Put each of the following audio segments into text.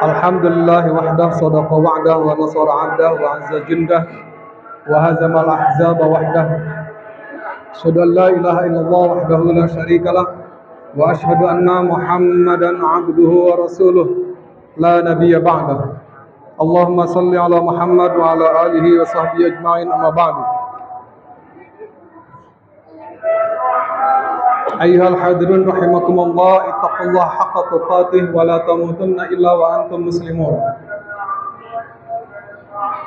Alhamdulillah wahdah sadaqa wa'dah wa nasara 'abdah wa 'azza jundah wa hazama al-ahzaba wahdah. Asyhadu an la ilaha illallah wahdahu la syarikalah wa asyhadu anna Muhammadan 'abduhu wa rasuluh la nabiyya ba'dah. Allahumma salli ala Muhammad wa ala alihi wa sahbihi ajma'in, amma ba'du. Ayyuhal hadirun rahimakumullah, ittaqullaha haqqa tuqatih wa la tamutunna illa wa antum muslimun.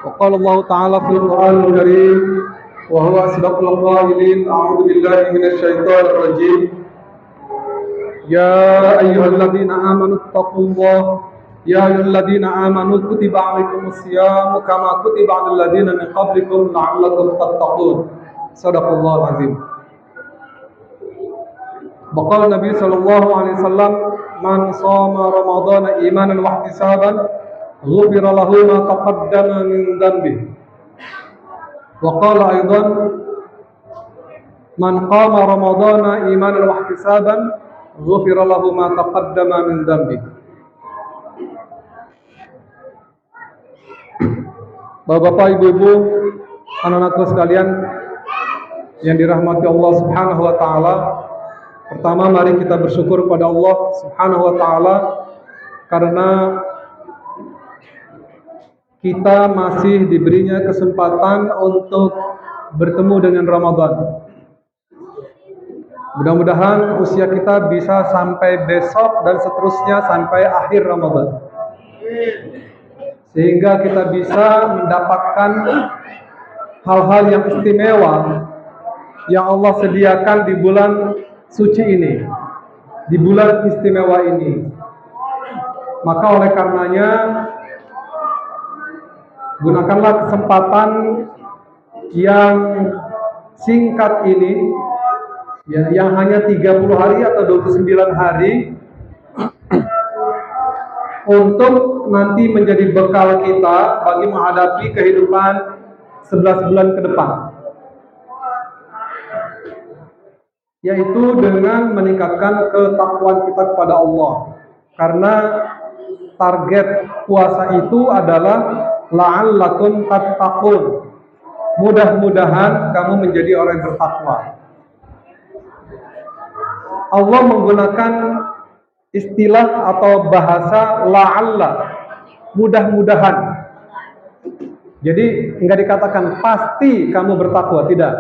Wa qala Allah ta'ala fil Qur'anil Karim wa huwa asdaqul qailin, a'udzu billahi minasy syaithanir rajim. Ya ayyuhalladzina amanu ittaqullaha ya ayyuhalladzina amanu kutiba 'alaikumus siyam kama kutiba 'alal ladzina min qablikum la'allakum tattaqun. Shadaqallahul azim. Baqala Nabi sallallahu alaihi wasallam, man shoma ramadhana imanan wa ihtisaban ghufira lahu ma taqaddama min dhanbihi. Wa qala aidan, man qama ramadhana imanan wa ihtisaban ghufira lahu ma taqaddama min dhanbihi. Bapak-bapak, ibu-ibu, anak-anakku sekalian yang dirahmati Allah Subhanahu wa taala, pertama, mari kita bersyukur kepada Allah Subhanahu wa taala karena kita masih diberinya kesempatan untuk bertemu dengan Ramadan. Mudah-mudahan usia kita bisa sampai besok dan seterusnya sampai akhir Ramadan, sehingga kita bisa mendapatkan hal-hal yang istimewa yang Allah sediakan di bulan suci ini, di bulan istimewa ini. Maka oleh karenanya, gunakanlah kesempatan yang singkat ini, ya, yang hanya 30 hari atau 29 hari, untuk nanti menjadi bekal kita bagi menghadapi kehidupan 11 bulan ke depan, yaitu dengan meningkatkan ketakwaan kita kepada Allah. Karena target puasa itu adalah la'allakum tattaqun, mudah-mudahan kamu menjadi orang yang bertakwa. Allah menggunakan istilah atau bahasa la'alla, mudah-mudahan. Jadi enggak dikatakan pasti kamu bertakwa, tidak,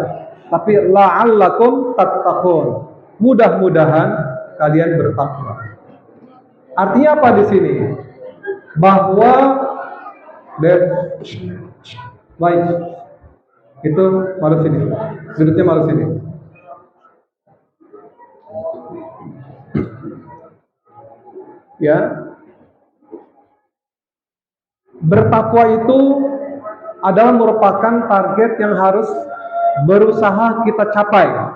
tapi la'allakum tattaqun, mudah-mudahan kalian bertakwa. Artinya apa di sini? Bahwa baik, itu malu sini, sudutnya malu sini. Ya, bertakwa itu adalah merupakan target yang harus berusaha kita capai.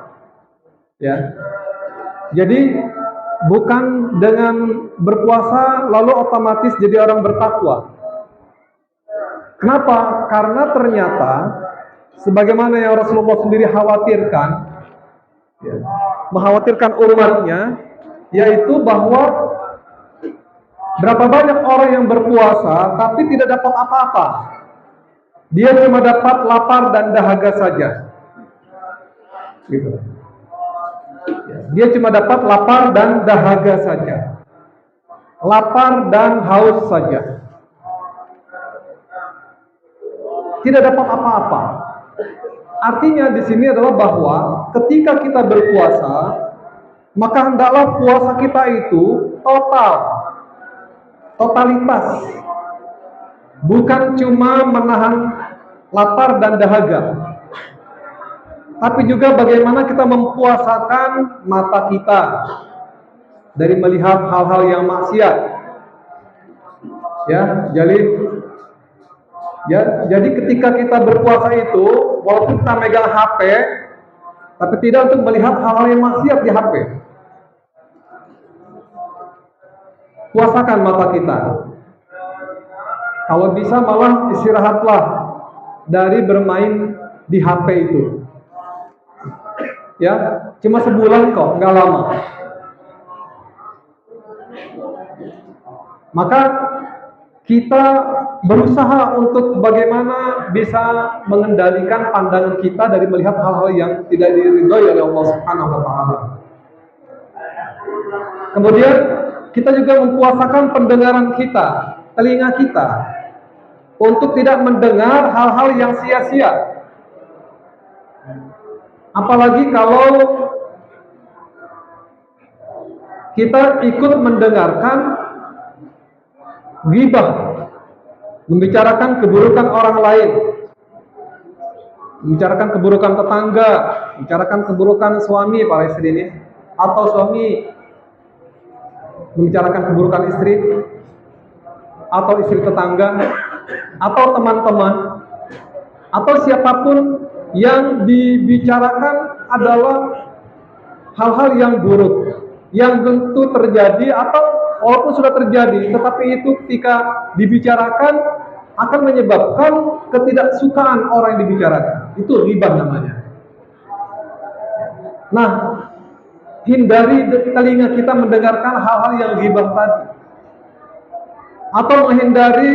Ya, jadi bukan dengan berpuasa lalu otomatis jadi orang bertakwa. Kenapa? Karena ternyata sebagaimana yang Rasulullah sendiri khawatirkan, ya, mengkhawatirkan umatnya, yaitu bahwa berapa banyak orang yang berpuasa tapi tidak dapat apa-apa. Dia cuma dapat lapar dan dahaga saja. Gitu. Dia cuma dapat lapar dan dahaga saja. Lapar dan haus saja. Tidak dapat apa-apa. Artinya di sini adalah bahwa ketika kita berpuasa, maka hendaklah puasa kita itu totalitas. Bukan cuma menahan lapar dan dahaga, tapi juga bagaimana kita mempuasakan mata kita dari melihat hal-hal yang maksiat. Ya, jadi ketika kita berpuasa itu, walaupun kita megang HP, tapi tidak untuk melihat hal-hal yang maksiat di HP. Puasakan mata kita. Kalau bisa malah istirahatlah dari bermain di HP itu. Ya, cuma sebulan kok, nggak lama. Maka kita berusaha untuk bagaimana bisa mengendalikan pandangan kita dari melihat hal-hal yang tidak diridhoi oleh Allah Subhanahu wa taala. Kemudian kita juga mempuasakan pendengaran kita, telinga kita, untuk tidak mendengar hal-hal yang sia-sia. Apalagi kalau kita ikut mendengarkan ghibah, membicarakan keburukan orang lain, membicarakan keburukan tetangga, membicarakan keburukan suami para istri ini, atau suami membicarakan keburukan istri, atau istri tetangga, atau teman-teman, atau siapapun yang dibicarakan adalah hal-hal yang buruk, yang tentu terjadi atau walaupun sudah terjadi, tetapi itu ketika dibicarakan akan menyebabkan ketidaksukaan orang yang dibicarakan. Itu ghibah namanya. Nah, hindari telinga kita mendengarkan hal-hal yang ghibah tadi, atau menghindari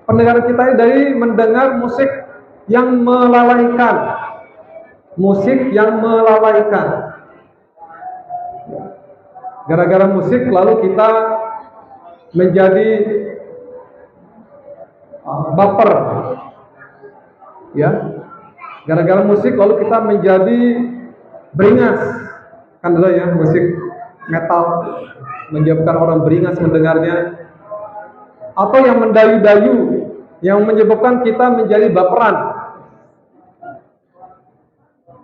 pendengaran kita dari mendengar musik yang melalaikan. Musik yang melalaikan. Gara-gara musik lalu kita menjadi baper, ya. Gara-gara musik lalu kita menjadi beringas. Kan ada ya musik metal menyebabkan orang beringas mendengarnya. Atau yang mendayu-dayu yang menyebabkan kita menjadi baperan.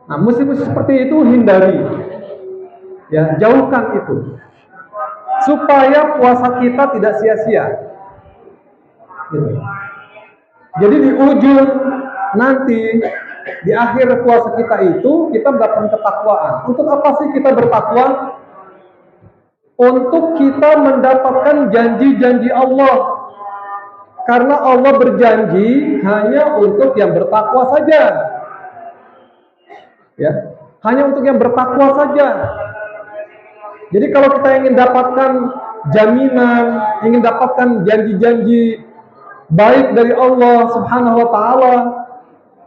Nah, musik-musik seperti itu hindari. Ya, jauhkan itu. Supaya puasa kita tidak sia-sia. Gitu. Jadi di ujung nanti, di akhir puasa kita itu, kita mendapatkan ketakwaan. Untuk apa sih kita bertakwa? Untuk kita mendapatkan janji-janji Allah. Karena Allah berjanji hanya untuk yang bertakwa saja. Ya, hanya untuk yang bertakwa saja. Jadi kalau kita ingin dapatkan jaminan, ingin dapatkan janji-janji baik dari Allah Subhanahu wa taala,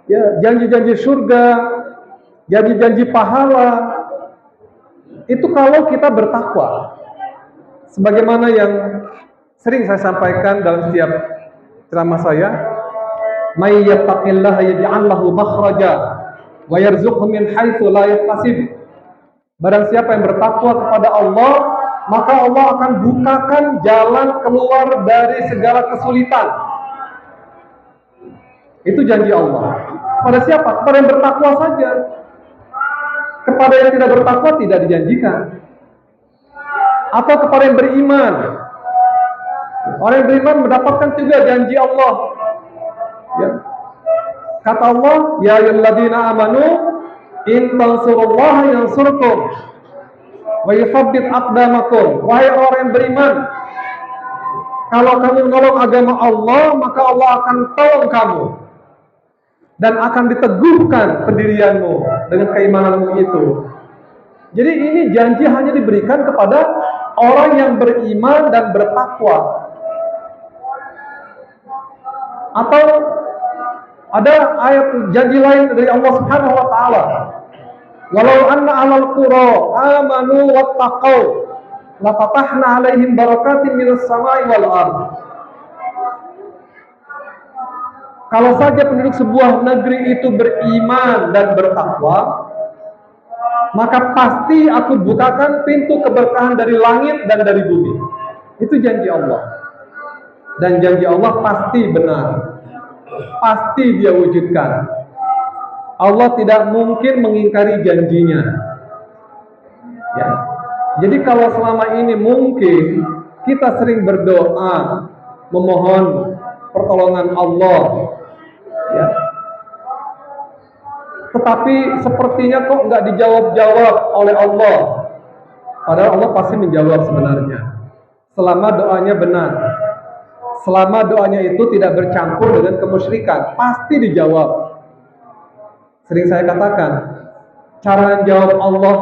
ya, janji-janji surga, janji-janji pahala, itu kalau kita bertakwa. Sebagaimana yang sering saya sampaikan dalam setiap ceramah saya, may yattaqillaha yaj'al lahu makhraja wa yarzuqhu min haitsu la yahtasib. Barang siapa yang bertakwa kepada Allah, maka Allah akan bukakan jalan keluar dari segala kesulitan. Itu janji Allah. Kepada siapa? Kepada yang bertakwa saja. Kepada yang tidak bertakwa tidak dijanjikan. Atau kepada yang beriman. Orang yang beriman mendapatkan juga janji Allah. Ya. Kata Allah, ya ayyuhalladzina amanu in tansurullaha yansurkum wa yuthabbit aqdamakum. Wahai orang yang beriman, kalau kamu menolong agama Allah, maka Allah akan tolong kamu dan akan diteguhkan pendirianmu dengan keimananmu itu. Jadi ini janji hanya diberikan kepada orang yang beriman dan bertakwa. Atau ada ayat janji lain dari Allah Subhanahu wa taala. Walau anna 'alal qura amanu wattaqau la fatahna 'alaihim barakatin minas sama'i wal ardh. Kalau saja penduduk sebuah negeri itu beriman dan bertakwa, maka pasti aku bukakan pintu keberkahan dari langit dan dari bumi. Itu janji Allah. Dan janji Allah pasti benar. Pasti dia wujudkan. Allah tidak mungkin mengingkari janjinya. Ya. Jadi kalau selama ini mungkin kita sering berdoa, memohon pertolongan Allah, ya. Tetapi sepertinya kok nggak dijawab-jawab oleh Allah. Padahal Allah pasti menjawab sebenarnya. Selama doanya benar. Selama doanya itu tidak bercampur dengan kemusyrikan, pasti dijawab. Sering saya katakan, cara menjawab Allah,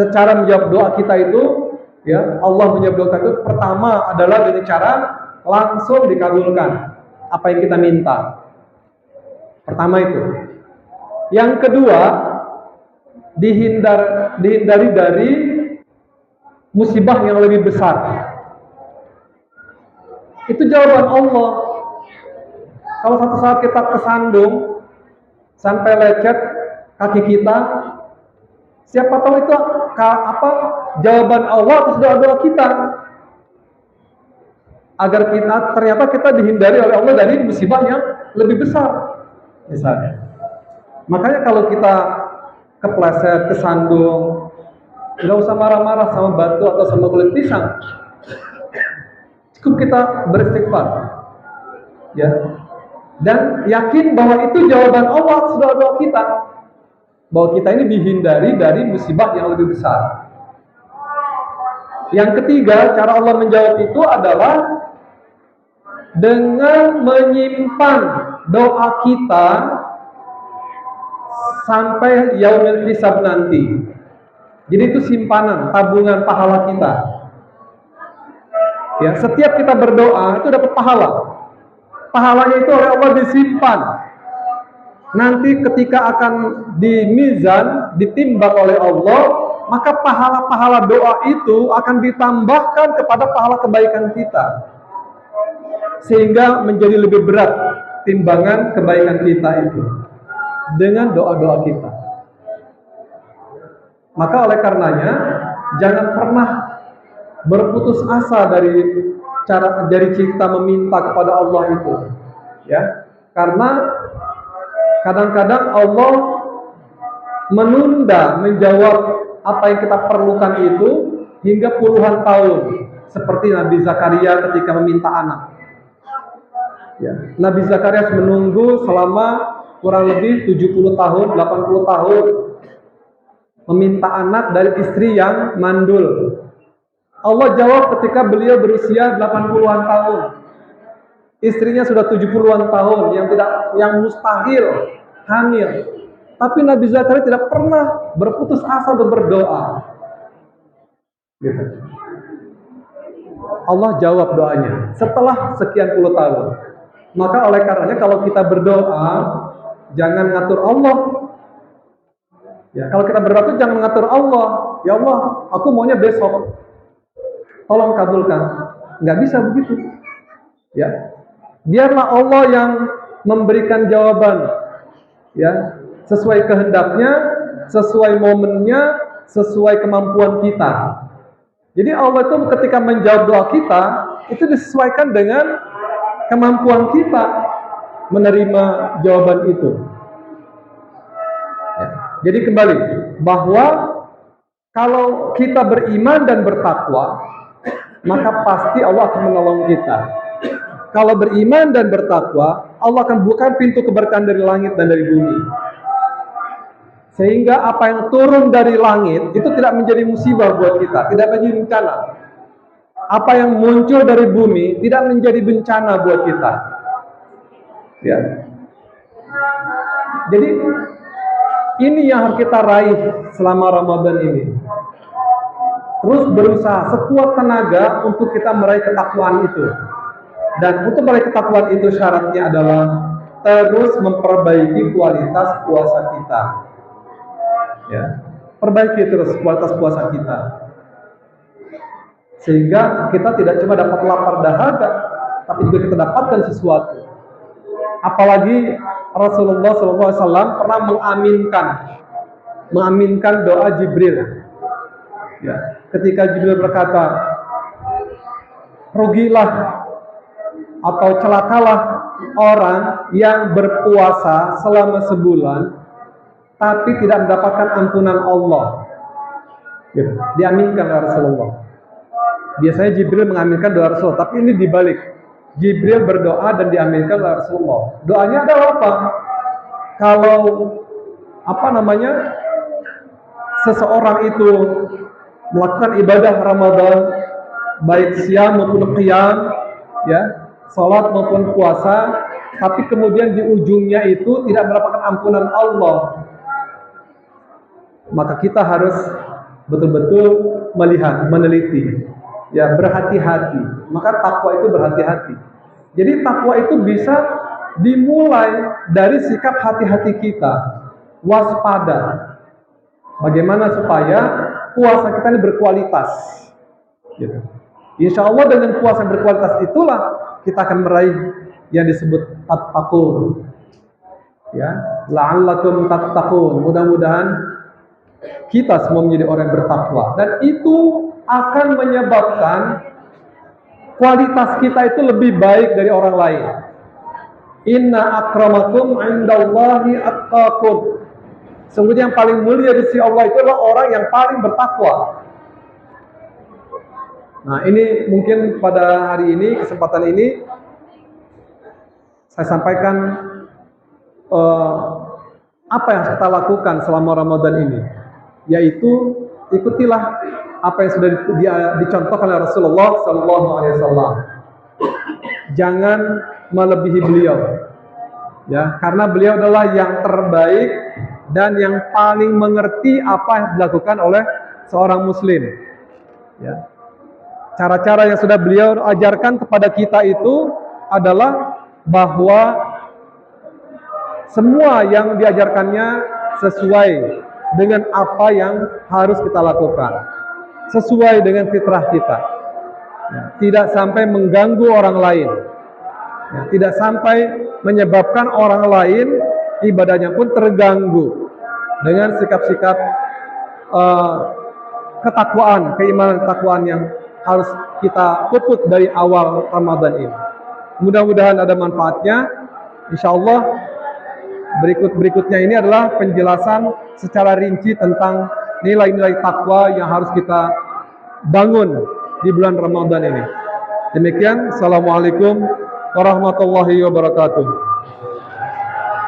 cara menjawab doa kita itu, ya, Allah menjawab doa kita itu pertama adalah dengan cara langsung dikabulkan apa yang kita minta. Pertama itu. Yang kedua, dihindari dari musibah yang lebih besar. Itu jawaban Allah. Kalau suatu saat kita kesandung sampai lecet kaki kita, siapa tahu itu jawaban Allah atas doa-doa kita. Agar ternyata kita dihindari oleh Allah dari musibah yang lebih besar. Misalnya. Makanya kalau kita kepleset, kesandung, nggak usah marah-marah sama batu atau sama kulit pisang. Cukup kita beristighfar. Ya. Dan yakin bahwa itu jawaban Allah atas doa-doa kita. Bahwa kita ini dihindari dari musibah yang lebih besar. Yang ketiga, cara Allah menjawab itu adalah dengan menyimpan doa kita sampai yaumil hisab nanti. Jadi itu simpanan, tabungan pahala kita. Ya, setiap kita berdoa itu dapat pahala. Pahalanya itu oleh Allah disimpan. Nanti ketika akan dimizan, ditimbang oleh Allah, maka pahala-pahala doa itu akan ditambahkan kepada pahala kebaikan kita. Sehingga menjadi lebih berat timbangan kebaikan kita itu dengan doa-doa kita. Maka oleh karenanya jangan pernah berputus asa dari kita meminta kepada Allah itu, ya. Karena kadang-kadang Allah menunda menjawab apa yang kita perlukan itu hingga puluhan tahun, seperti Nabi Zakaria ketika meminta anak. Ya, Nabi Zakaria menunggu selama kurang lebih 70 tahun, 80 tahun meminta anak dari istri yang mandul. Allah jawab ketika beliau berusia 80-an tahun. Istrinya sudah 70-an tahun yang mustahil hamil. Tapi Nabi Zakaria tidak pernah berputus asa untuk berdoa. Gitu. Allah jawab doanya setelah sekian puluh tahun. Maka oleh karenanya kalau kita berdoa jangan ngatur Allah. Ya, kalau kita berdoa itu jangan ngatur Allah. Ya Allah, aku maunya besok. Tolong kabulkan. Nggak bisa begitu. Ya. Biarlah Allah yang memberikan jawaban. Ya, sesuai kehendaknya, sesuai momennya, sesuai kemampuan kita. Jadi Allah itu ketika menjawab doa kita, itu disesuaikan dengan kemampuan kita menerima jawaban itu. Ya. Jadi kembali bahwa kalau kita beriman dan bertakwa, maka pasti Allah akan menolong kita. Kalau beriman dan bertakwa, Allah akan buka pintu keberkahan dari langit dan dari bumi. Sehingga apa yang turun dari langit itu tidak menjadi musibah buat kita, tidak menjadi bencana. Apa yang muncul dari bumi tidak menjadi bencana buat kita. Ya. Jadi ini yang harus kita raih selama Ramadan ini. Terus berusaha sekuat tenaga untuk kita meraih ketakwaan itu. Dan untuk meraih ketakwaan itu syaratnya adalah terus memperbaiki kualitas puasa kita. Ya. Perbaiki terus kualitas puasa kita. Sehingga kita tidak cuma dapat lapar dahaga, tapi juga kita dapatkan sesuatu. Apalagi Rasulullah SAW pernah mengaminkan doa Jibril. Ya, ketika Jibril berkata, rugilah atau celakalah orang yang berpuasa selama sebulan, tapi tidak mendapatkan ampunan Allah. Ya, diaminkan oleh Rasulullah. Biasanya Jibril mengaminkan doa Rasul, tapi ini dibalik. Jibril berdoa dan diaminkan oleh Rasulullah. Doanya adalah apa? Kalau seseorang itu melakukan ibadah Ramadan, baik siam maupun qiyam, ya, salat maupun puasa, tapi kemudian di ujungnya itu tidak mendapatkan ampunan Allah, maka kita harus betul-betul melihat, meneliti. Ya, berhati-hati. Maka takwa itu berhati-hati. Jadi takwa itu bisa dimulai dari sikap hati-hati kita, waspada. Bagaimana supaya puasa kita ini berkualitas. Gitu. Insya Allah dengan puasa yang berkualitas itulah kita akan meraih yang disebut tattaqun. Ya, la'allakum tattaqun. Mudah-mudahan kita semua menjadi orang yang bertakwa, dan itu akan menyebabkan kualitas kita itu lebih baik dari orang lain. Inna akramakum indallahi attaqun. Sungguhnya yang paling mulia di sisi Allah itu adalah orang yang paling bertakwa. Nah, ini mungkin pada hari ini, kesempatan ini saya sampaikan apa yang kita lakukan selama Ramadan ini, yaitu ikutilah apa yang sudah dicontohkan oleh Rasulullah SAW. Jangan melebihi beliau, ya, karena beliau adalah yang terbaik dan yang paling mengerti apa yang dilakukan oleh seorang Muslim. Ya. Cara-cara yang sudah beliau ajarkan kepada kita itu adalah bahwa semua yang diajarkannya sesuai dengan apa yang harus kita lakukan, sesuai dengan fitrah kita. Ya, tidak sampai mengganggu orang lain, ya, tidak sampai menyebabkan orang lain ibadahnya pun terganggu dengan sikap-sikap ketakwaan, keimanan ketakwaan yang harus kita pupuk dari awal Ramadan ini. Mudah-mudahan ada manfaatnya. Insya Allah berikutnya ini adalah penjelasan secara rinci tentang nilai-nilai takwa yang harus kita bangun di bulan Ramadan ini. Demikian, Assalamualaikum warahmatullahi wabarakatuh.